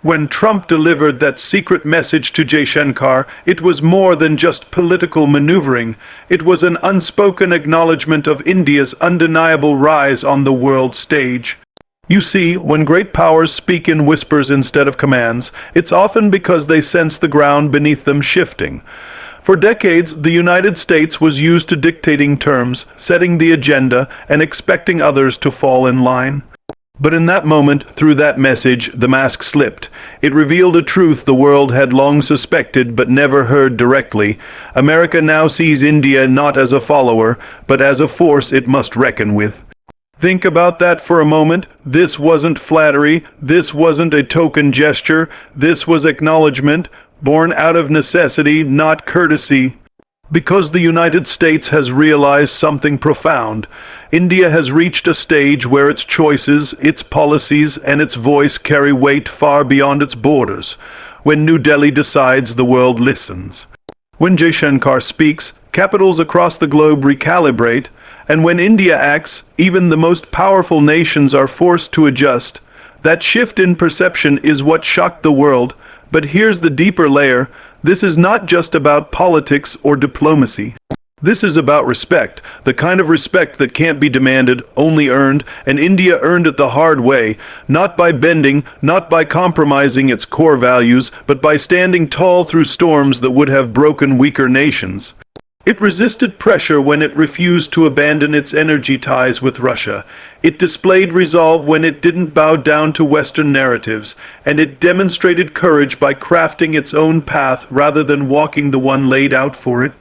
When Trump delivered that secret message to Jaishankar, it was more than just political maneuvering. It was an unspoken acknowledgment of India's undeniable rise on the world stage. You see, when great powers speak in whispers instead of commands, it's often because they sense the ground beneath them shifting. For decades, the United States was used to dictating terms, setting the agenda, and expecting others to fall in line. But in that moment, through that message, the mask slipped. It revealed a truth the world had long suspected but never heard directly. America now sees India not as a follower, but as a force it must reckon with. Think about that for a moment. This wasn't flattery. This wasn't a token gesture. This was acknowledgment, born out of necessity, not courtesy. Because the United States has realized something profound. India has reached a stage where its choices, its policies, and its voice carry weight far beyond its borders. When New Delhi decides, the world listens. When Jaishankar speaks, capitals across the globe recalibrate, and when India acts, even the most powerful nations are forced to adjust. That shift in perception is what shocked the world. But here's the deeper layer. This is not just about politics or diplomacy. This is about respect, the kind of respect that can't be demanded, only earned, and India earned it the hard way, not by bending, not by compromising its core values, but by standing tall through storms that would have broken weaker nations. It resisted pressure when it refused to abandon its energy ties with Russia. It displayed resolve when it didn't bow down to Western narratives, and it demonstrated courage by crafting its own path rather than walking the one laid out for it.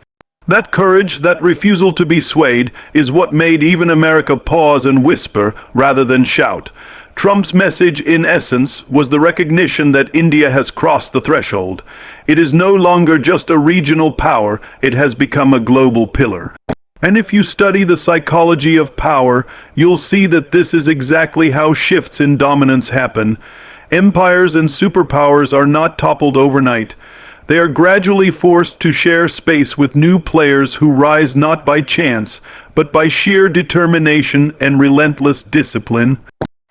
That courage, that refusal to be swayed, is what made even America pause and whisper rather than shout. Trump's message, in essence, was the recognition that India has crossed the threshold. It is no longer just a regional power, it has become a global pillar. And if you study the psychology of power, you'll see that this is exactly how shifts in dominance happen. Empires and superpowers are not toppled overnight. They are gradually forced to share space with new players who rise not by chance, but by sheer determination and relentless discipline.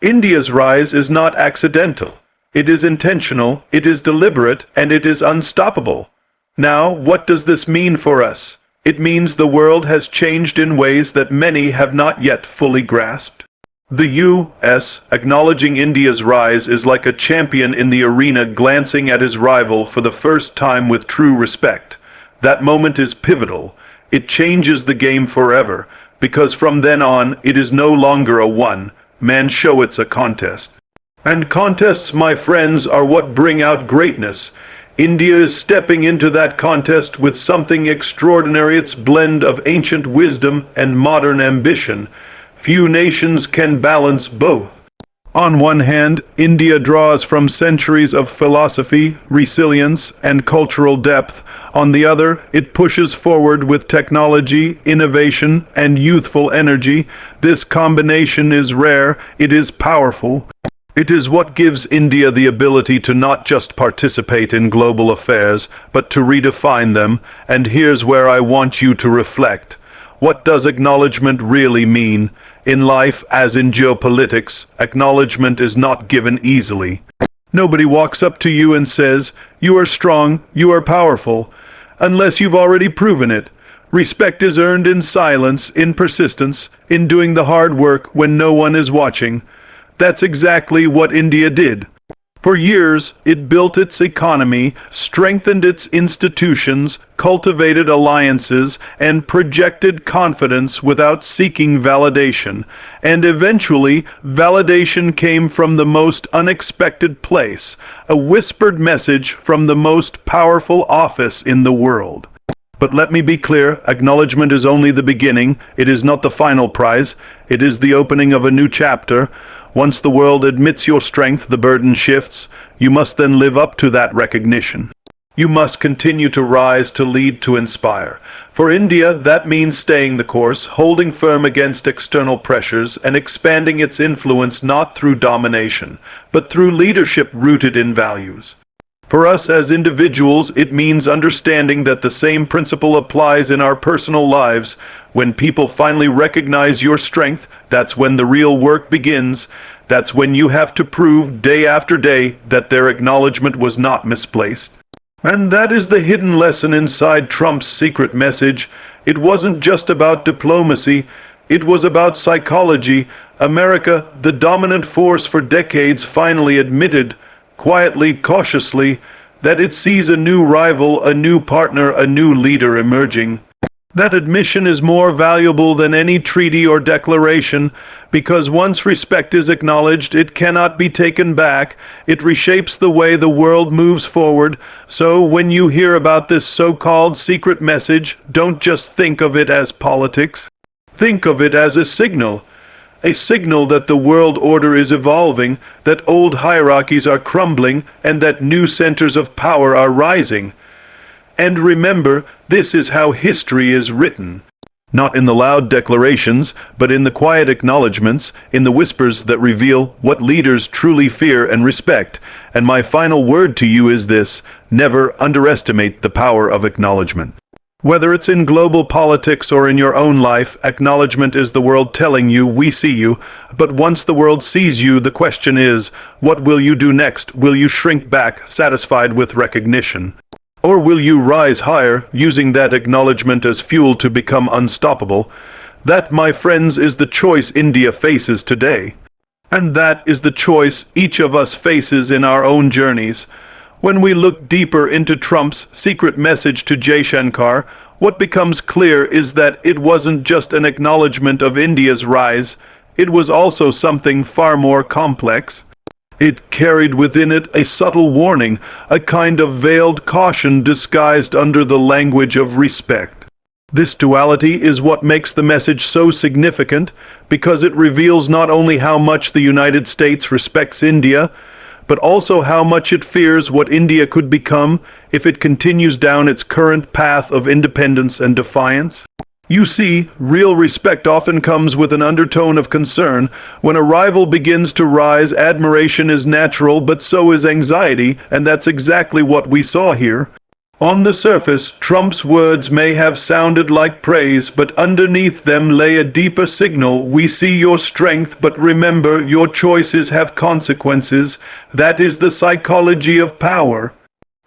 India's rise is not accidental. It is intentional, it is deliberate, and it is unstoppable. Now, what does this mean for us? It means the world has changed in ways that many have not yet fully grasped. The U.S. acknowledging India's rise is like a champion in the arena glancing at his rival for the first time with true respect. That moment is pivotal. It changes the game forever, because from then on, it is no longer a one-man show, it's a contest. And contests, my friends, are what bring out greatness. India is stepping into that contest with something extraordinary, its blend of ancient wisdom and modern ambition. Few nations can balance both. On one hand, India draws from centuries of philosophy, resilience, and cultural depth. On the other, it pushes forward with technology, innovation, and youthful energy. This combination is rare, it is powerful. It is what gives India the ability to not just participate in global affairs, but to redefine them. And here's where I want you to reflect. What does acknowledgement really mean? In life, as in geopolitics, acknowledgement is not given easily. Nobody walks up to you and says, "You are strong, you are powerful," unless you've already proven it. Respect is earned in silence, in persistence, in doing the hard work when no one is watching. That's exactly what India did. For years, it built its economy, strengthened its institutions, cultivated alliances, and projected confidence without seeking validation. And eventually, validation came from the most unexpected place, a whispered message from the most powerful office in the world. But let me be clear, acknowledgement is only the beginning. It is not the final prize. It is the opening of a new chapter. Once the world admits your strength, the burden shifts. You must then live up to that recognition. You must continue to rise, to lead, to inspire. For India, that means staying the course, holding firm against external pressures, and expanding its influence not through domination, but through leadership rooted in values. For us as individuals, it means understanding that the same principle applies in our personal lives. When people finally recognize your strength, that's when the real work begins. That's when you have to prove day after day that their acknowledgement was not misplaced. And that is the hidden lesson inside Trump's secret message. It wasn't just about diplomacy, it was about psychology. America, the dominant force for decades, finally admitted, quietly, cautiously, that it sees a new rival, a new partner, a new leader emerging. That admission is more valuable than any treaty or declaration, because once respect is acknowledged, it cannot be taken back. It reshapes the way the world moves forward. So when you hear about this so-called secret message, don't just think of it as politics. Think of it as a signal that the world order is evolving, that old hierarchies are crumbling, and that new centers of power are rising. And remember, this is how history is written. Not in the loud declarations, but in the quiet acknowledgments, in the whispers that reveal what leaders truly fear and respect. And my final word to you is this: never underestimate the power of acknowledgement. Whether it's in global politics or in your own life, acknowledgement is the world telling you, we see you. But once the world sees you, the question is, what will you do next? Will you shrink back, satisfied with recognition? Or will you rise higher, using that acknowledgement as fuel to become unstoppable? That, my friends, is the choice India faces today. And that is the choice each of us faces in our own journeys. When we look deeper into Trump's secret message to Jaishankar, what becomes clear is that it wasn't just an acknowledgement of India's rise, it was also something far more complex. It carried within it a subtle warning, a kind of veiled caution disguised under the language of respect. This duality is what makes the message so significant, because it reveals not only how much the United States respects India, but also how much it fears what India could become if it continues down its current path of independence and defiance. You see, real respect often comes with an undertone of concern. When a rival begins to rise, admiration is natural, but so is anxiety, and that's exactly what we saw here. On the surface, Trump's words may have sounded like praise, but underneath them lay a deeper signal. We see your strength, but remember, your choices have consequences. That is the psychology of power.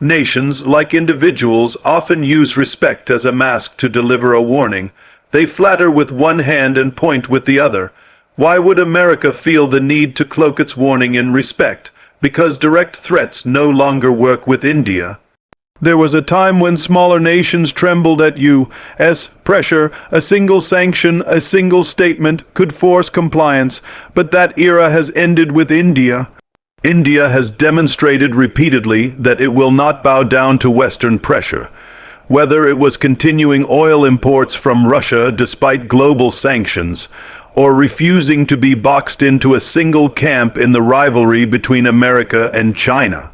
Nations, like individuals, often use respect as a mask to deliver a warning. They flatter with one hand and point with the other. Why would America feel the need to cloak its warning in respect? Because direct threats no longer work with India. There was a time when smaller nations trembled at U.S. pressure. A single sanction, a single statement could force compliance, but that era has ended with India. India has demonstrated repeatedly that it will not bow down to Western pressure. Whether it was continuing oil imports from Russia despite global sanctions, or refusing to be boxed into a single camp in the rivalry between America and China.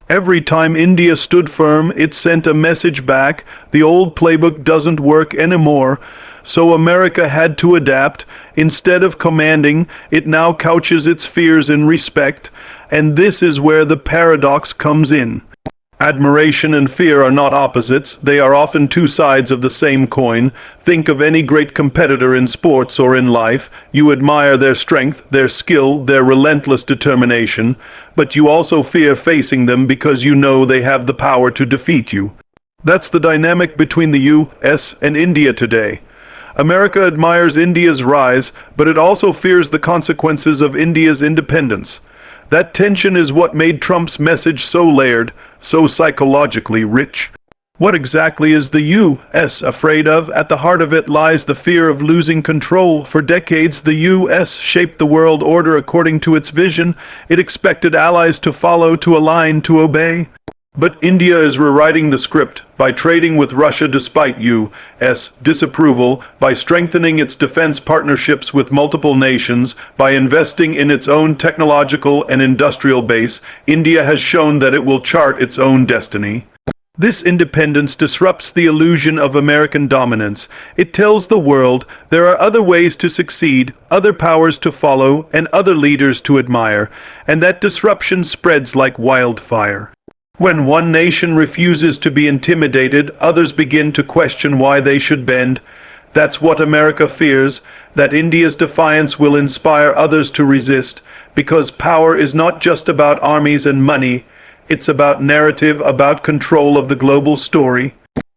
Every time India stood firm, it sent a message back: the old playbook doesn't work anymore. So America had to adapt. Instead of commanding, it now couches its fears in respect. And this is where the paradox comes in. Admiration and fear are not opposites. They are often two sides of the same coin. Think of any great competitor in sports or in life. You admire their strength, their skill, their relentless determination, but you also fear facing them because you know they have the power to defeat you. That's the dynamic between the U.S. and India today. America admires India's rise, but it also fears the consequences of India's independence. That tension is what made Trump's message so layered, so psychologically rich. What exactly is the U.S. afraid of? At the heart of it lies the fear of losing control. For decades, the U.S. shaped the world order according to its vision. It expected allies to follow, to align, to obey. But India is rewriting the script by trading with Russia despite U.S. disapproval, by strengthening its defense partnerships with multiple nations, by investing in its own technological and industrial base. India has shown that it will chart its own destiny. This independence disrupts the illusion of American dominance. It tells the world there are other ways to succeed, other powers to follow, and other leaders to admire, and that disruption spreads like wildfire. When one nation refuses to be intimidated, others begin to question why they should bend. That's what America fears, that India's defiance will inspire others to resist, because power is not just about armies and money, it's about narrative, about control of the global story.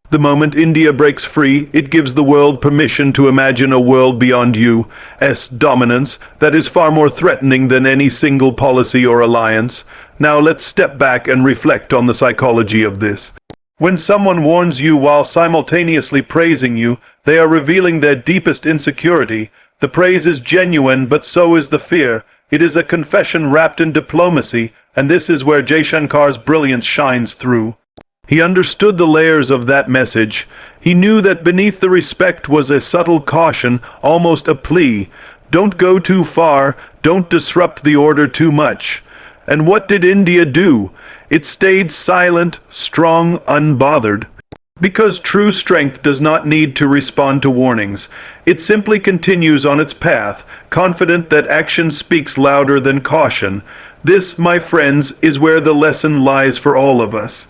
The moment India breaks free, it gives the world permission to imagine a world beyond U.S. dominance that is far more threatening than any single policy or alliance. Now let's step back and reflect on the psychology of this. When someone warns you while simultaneously praising you, they are revealing their deepest insecurity. The praise is genuine, but so is the fear. It is a confession wrapped in diplomacy, and this is where Jaishankar's brilliance shines through. He understood the layers of that message. He knew that beneath the respect was a subtle caution, almost a plea. Don't go too far, don't disrupt the order too much. And what did India do? It stayed silent, strong, unbothered. Because true strength does not need to respond to warnings. It simply continues on its path, confident that action speaks louder than caution. This, my friends, is where the lesson lies for all of us.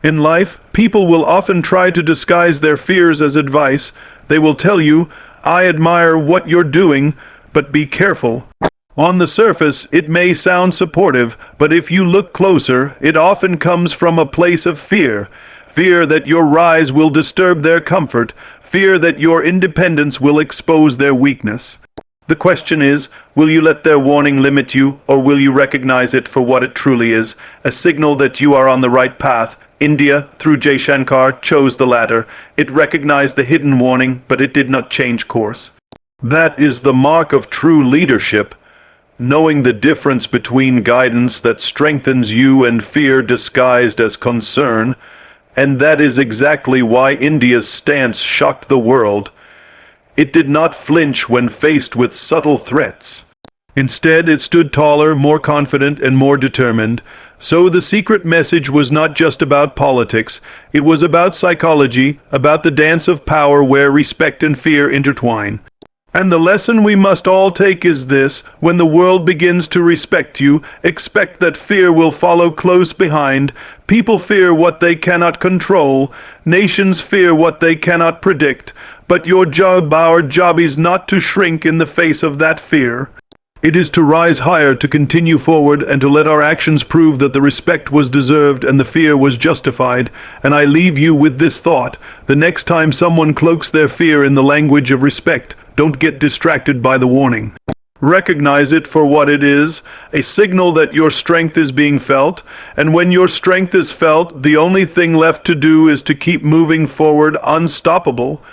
In life, people will often try to disguise their fears as advice. They will tell you, "I admire what you're doing, but be careful." On the surface, it may sound supportive, but if you look closer, it often comes from a place of fear. Fear that your rise will disturb their comfort. Fear that your independence will expose their weakness. The question is, will you let their warning limit you, or will you recognize it for what it truly is, a signal that you are on the right path? India, through Jaishankar, chose the latter. It recognized the hidden warning, but it did not change course. That is the mark of true leadership, knowing the difference between guidance that strengthens you and fear disguised as concern. And that is exactly why India's stance shocked the world. It did not flinch when faced with subtle threats. Instead, it stood taller, more confident, and more determined. So the secret message was not just about politics. It was about psychology, about the dance of power where respect and fear intertwine. And the lesson we must all take is this: when the world begins to respect you, expect that fear will follow close behind. People fear what they cannot control. Nations fear what they cannot predict. But your job, our job, is not to shrink in the face of that fear. It is to rise higher, to continue forward, and to let our actions prove that the respect was deserved and the fear was justified. And I leave you with this thought: the next time someone cloaks their fear in the language of respect, don't get distracted by the warning. Recognize it for what it is, a signal that your strength is being felt, and when your strength is felt, the only thing left to do is to keep moving forward, unstoppable.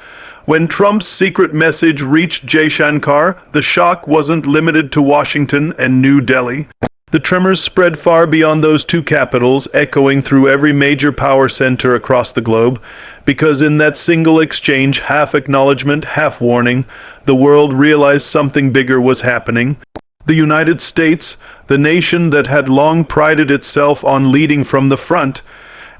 When Trump's secret message reached Jaishankar, the shock wasn't limited to Washington and New Delhi. The tremors spread far beyond those two capitals, echoing through every major power center across the globe, because in that single exchange, half acknowledgement, half warning, the world realized something bigger was happening. The United States, the nation that had long prided itself on leading from the front,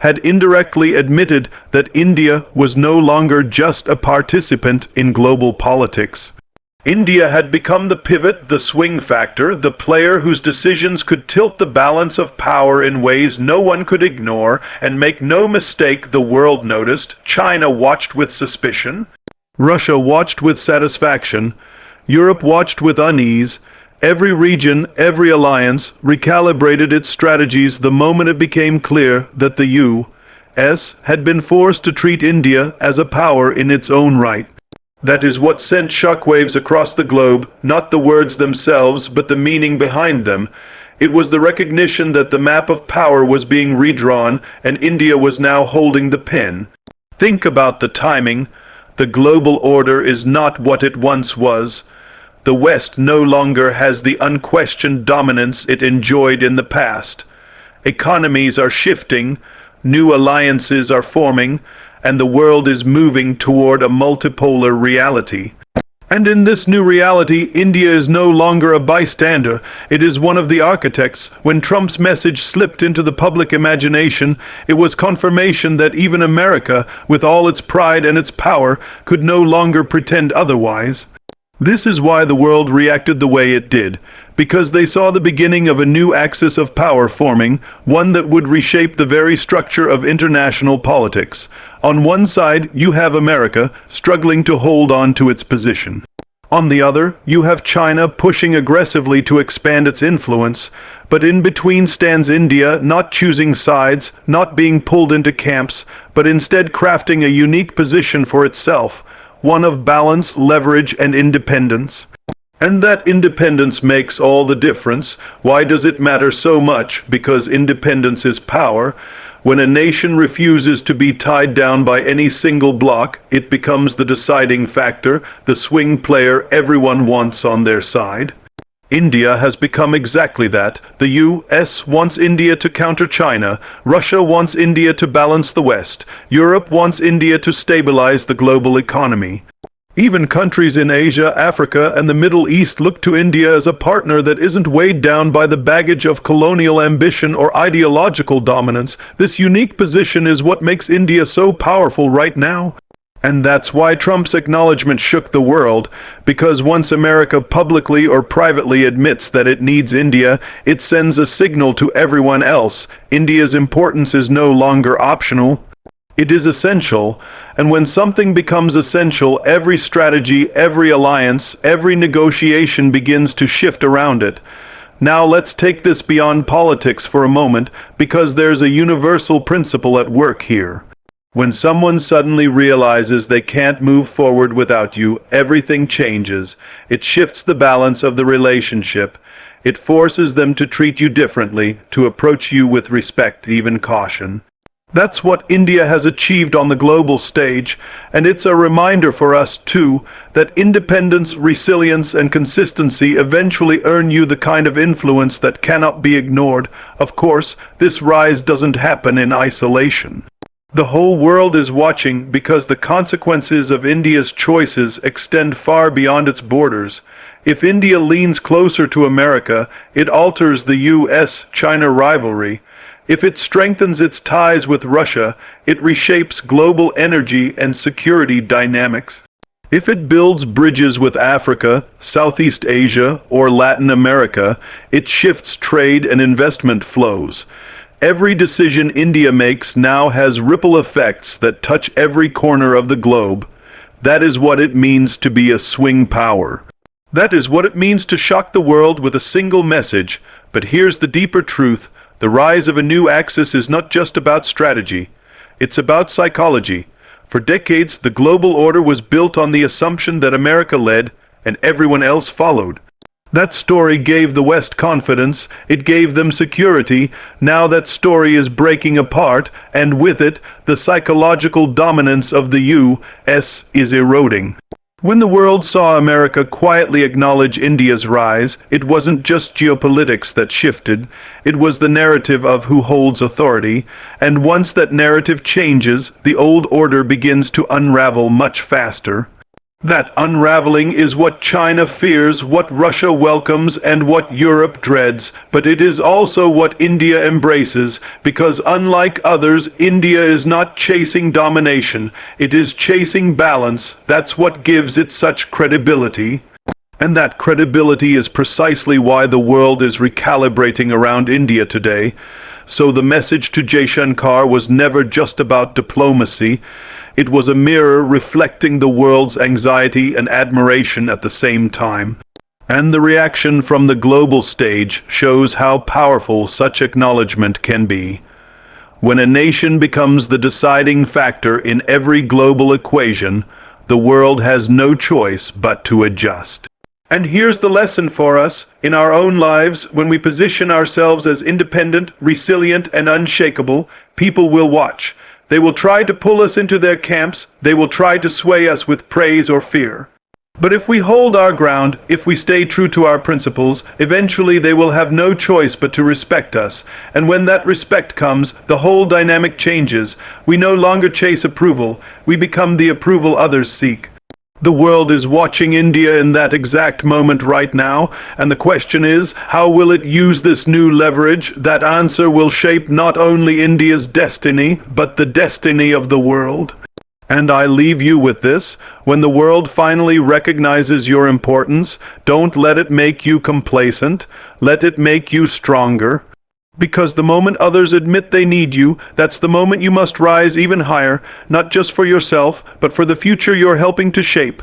had indirectly admitted that India was no longer just a participant in global politics. India had become the pivot, the swing factor, the player whose decisions could tilt the balance of power in ways no one could ignore. And make no mistake, the world noticed. China watched with suspicion. Russia watched with satisfaction. Europe watched with unease. Every region, every alliance, recalibrated its strategies the moment it became clear that the U.S. had been forced to treat India as a power in its own right. That is what sent shockwaves across the globe, not the words themselves, but the meaning behind them. It was the recognition that the map of power was being redrawn, and India was now holding the pen. Think about the timing. The global order is not what it once was. The West no longer has the unquestioned dominance it enjoyed in the past. Economies are shifting, new alliances are forming, and the world is moving toward a multipolar reality. And in this new reality, India is no longer a bystander. It is one of the architects. When Trump's message slipped into the public imagination, it was confirmation that even America, with all its pride and its power, could no longer pretend otherwise. This is why the world reacted the way it did, because they saw the beginning of a new axis of power forming, one that would reshape the very structure of international politics. On one side, you have America, struggling to hold on to its position. On the other, you have China pushing aggressively to expand its influence, but in between stands India, not choosing sides, not being pulled into camps, but instead crafting a unique position for itself, one of balance, leverage, and independence. And that independence makes all the difference. Why does it matter so much? Because independence is power. When a nation refuses to be tied down by any single bloc, it becomes the deciding factor, the swing player everyone wants on their side. India has become exactly that. The US wants India to counter China. Russia wants India to balance the West. Europe wants India to stabilize the global economy. Even countries in Asia, Africa, and the Middle East look to India as a partner that isn't weighed down by the baggage of colonial ambition or ideological dominance. This unique position is what makes India so powerful right now. And that's why Trump's acknowledgment shook the world, because once America publicly or privately admits that it needs India, it sends a signal to everyone else. India's importance is no longer optional. It is essential, and when something becomes essential, every strategy, every alliance, every negotiation begins to shift around it. Now let's take this beyond politics for a moment, because there's a universal principle at work here. When someone suddenly realizes they can't move forward without you, everything changes. It shifts the balance of the relationship. It forces them to treat you differently, to approach you with respect, even caution. That's what India has achieved on the global stage, and it's a reminder for us, too, that independence, resilience, and consistency eventually earn you the kind of influence that cannot be ignored. Of course, this rise doesn't happen in isolation. The whole world is watching because the consequences of India's choices extend far beyond its borders. If India leans closer to America, it alters the US-China rivalry. If it strengthens its ties with Russia, it reshapes global energy and security dynamics. If it builds bridges with Africa, Southeast Asia, or Latin America, it shifts trade and investment flows. Every decision India makes now has ripple effects that touch every corner of the globe. That is what it means to be a swing power. That is what it means to shock the world with a single message. But here's the deeper truth. The rise of a new axis is not just about strategy. It's about psychology. For decades, the global order was built on the assumption that America led and everyone else followed. That story gave the West confidence, it gave them security. Now that story is breaking apart, and with it, the psychological dominance of the US is eroding. When the world saw America quietly acknowledge India's rise, it wasn't just geopolitics that shifted, it was the narrative of who holds authority, and once that narrative changes, the old order begins to unravel much faster. That unraveling is what China fears, what Russia welcomes, and what Europe dreads, but it is also what India embraces, because unlike others, India is not chasing domination, it is chasing balance. That's what gives it such credibility. And that credibility is precisely why the world is recalibrating around India today. So the message to Jaishankar was never just about diplomacy. It was a mirror reflecting the world's anxiety and admiration at the same time. And the reaction from the global stage shows how powerful such acknowledgement can be. When a nation becomes the deciding factor in every global equation, the world has no choice but to adjust. And here's the lesson for us. In our own lives, when we position ourselves as independent, resilient, and unshakable, people will watch. They will try to pull us into their camps. They will try to sway us with praise or fear. But if we hold our ground, if we stay true to our principles, eventually they will have no choice but to respect us. And when that respect comes, the whole dynamic changes. We no longer chase approval. We become the approval others seek. The world is watching India in that exact moment right now, and the question is, how will it use this new leverage? That answer will shape not only India's destiny, but the destiny of the world. And I leave you with this: when the world finally recognizes your importance, don't let it make you complacent, let it make you stronger. Because the moment others admit they need you, that's the moment you must rise even higher, not just for yourself, but for the future you're helping to shape.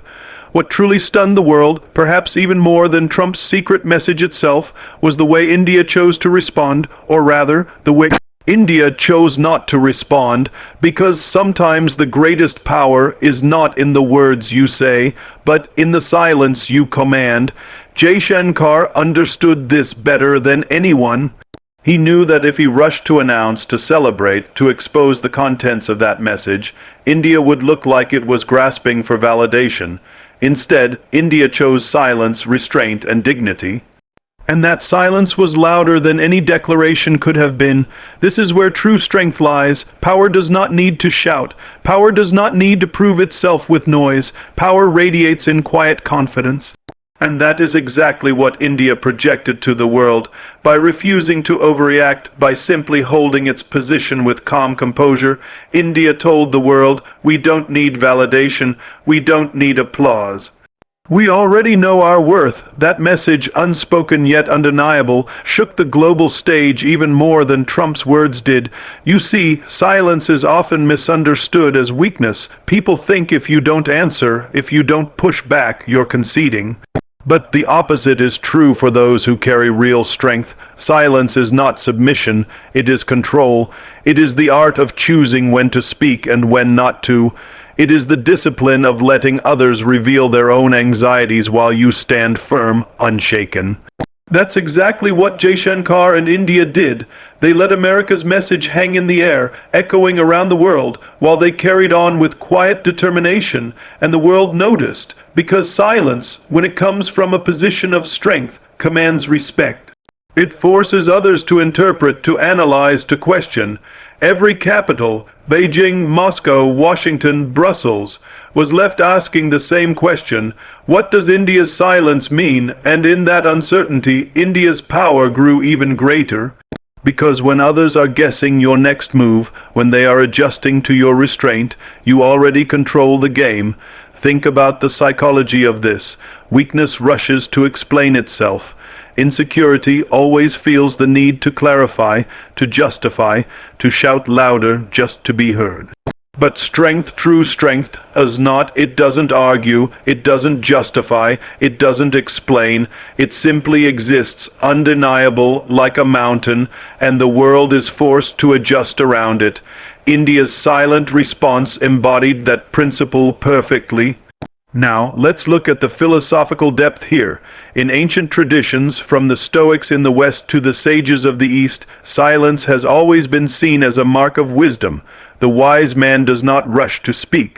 What truly stunned the world, perhaps even more than Trump's secret message itself, was the way India chose to respond, or rather, the way India chose not to respond, because sometimes the greatest power is not in the words you say, but in the silence you command. Jaishankar understood this better than anyone. He knew that if he rushed to announce, to celebrate, to expose the contents of that message, India would look like it was grasping for validation. Instead, India chose silence, restraint, and dignity. And that silence was louder than any declaration could have been. This is where true strength lies. Power does not need to shout. Power does not need to prove itself with noise. Power radiates in quiet confidence. And that is exactly what India projected to the world. By refusing to overreact, by simply holding its position with calm composure, India told the world, we don't need validation, we don't need applause. We already know our worth. That message, unspoken yet undeniable, shook the global stage even more than Trump's words did. You see, silence is often misunderstood as weakness. People think if you don't answer, if you don't push back, you're conceding. But the opposite is true for those who carry real strength. Silence is not submission, it is control. It is the art of choosing when to speak and when not to. It is the discipline of letting others reveal their own anxieties while you stand firm, unshaken. That's exactly what Jaishankar and India did. They let America's message hang in the air, echoing around the world, while they carried on with quiet determination, and the world noticed, because silence, when it comes from a position of strength, commands respect. It forces others to interpret, to analyze, to question. Every capital, Beijing, Moscow, Washington, Brussels, was left asking the same question: what does India's silence mean? And in that uncertainty, India's power grew even greater. Because when others are guessing your next move, when they are adjusting to your restraint, you already control the game. Think about the psychology of this. Weakness rushes to explain itself. Insecurity always feels the need to clarify, to justify, to shout louder just to be heard. But strength, true strength, does not, it doesn't argue, it doesn't justify, it doesn't explain, it simply exists, undeniable, like a mountain, and the world is forced to adjust around it. India's silent response embodied that principle perfectly. Now, let's look at the philosophical depth here. In ancient traditions, from the Stoics in the West to the sages of the East, silence has always been seen as a mark of wisdom. The wise man does not rush to speak.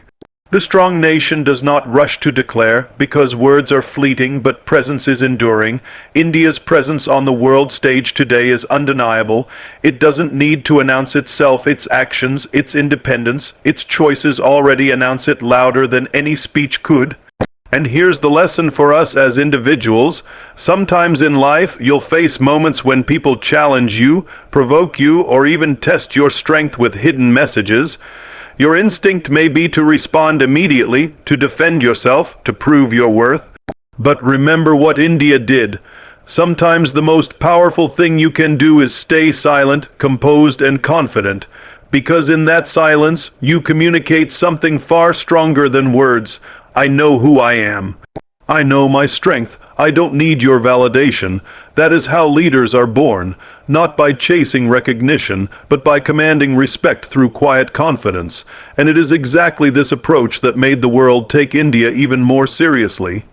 The strong nation does not rush to declare, because words are fleeting but presence is enduring. India's presence on the world stage today is undeniable. It doesn't need to announce itself, its actions, its independence, its choices already announce it louder than any speech could. And here's the lesson for us as individuals. Sometimes in life, you'll face moments when people challenge you, provoke you, or even test your strength with hidden messages. Your instinct may be to respond immediately, to defend yourself, to prove your worth. But remember what India did. Sometimes the most powerful thing you can do is stay silent, composed, and confident. Because in that silence, you communicate something far stronger than words. I know who I am. I know my strength. I don't need your validation. That is how leaders are born, not by chasing recognition, but by commanding respect through quiet confidence. And it is exactly this approach that made the world take India even more seriously.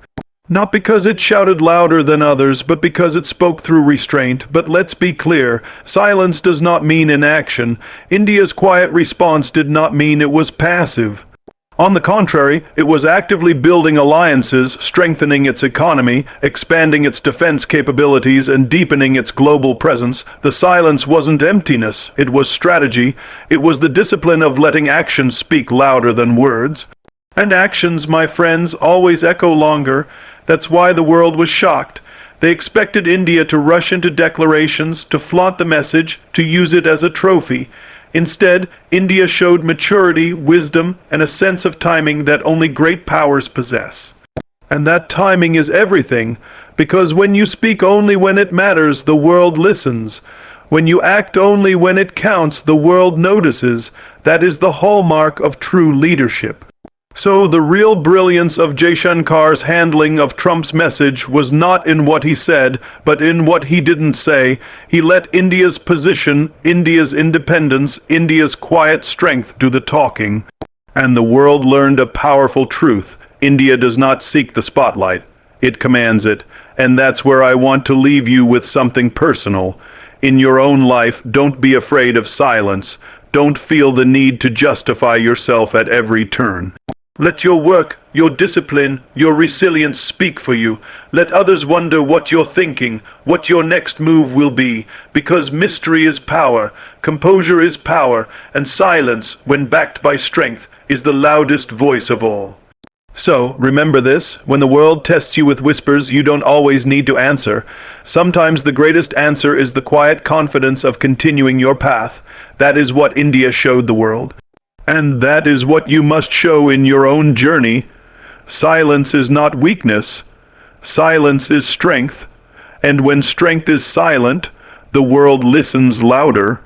Not because it shouted louder than others, but because it spoke through restraint. But let's be clear, silence does not mean inaction. India's quiet response did not mean it was passive. On the contrary, it was actively building alliances, strengthening its economy, expanding its defense capabilities, and deepening its global presence. The silence wasn't emptiness, it was strategy. It was the discipline of letting actions speak louder than words. And actions, my friends, always echo longer. That's why the world was shocked. They expected India to rush into declarations, to flaunt the message, to use it as a trophy. Instead, India showed maturity, wisdom, and a sense of timing that only great powers possess. And that timing is everything, because when you speak only when it matters, the world listens. When you act only when it counts, the world notices. That is the hallmark of true leadership. So the real brilliance of Jaishankar's handling of Trump's message was not in what he said, but in what he didn't say. He let India's position, India's independence, India's quiet strength do the talking. And the world learned a powerful truth. India does not seek the spotlight. It commands it. And that's where I want to leave you with something personal. In your own life, don't be afraid of silence. Don't feel the need to justify yourself at every turn. Let your work, your discipline, your resilience speak for you. Let others wonder what you're thinking, what your next move will be, because mystery is power, composure is power, and silence, when backed by strength, is the loudest voice of all. So, remember this, when the world tests you with whispers, you don't always need to answer. Sometimes the greatest answer is the quiet confidence of continuing your path. That is what India showed the world. And that is what you must show in your own journey. Silence is not weakness. Silence is strength. And when strength is silent, the world listens louder.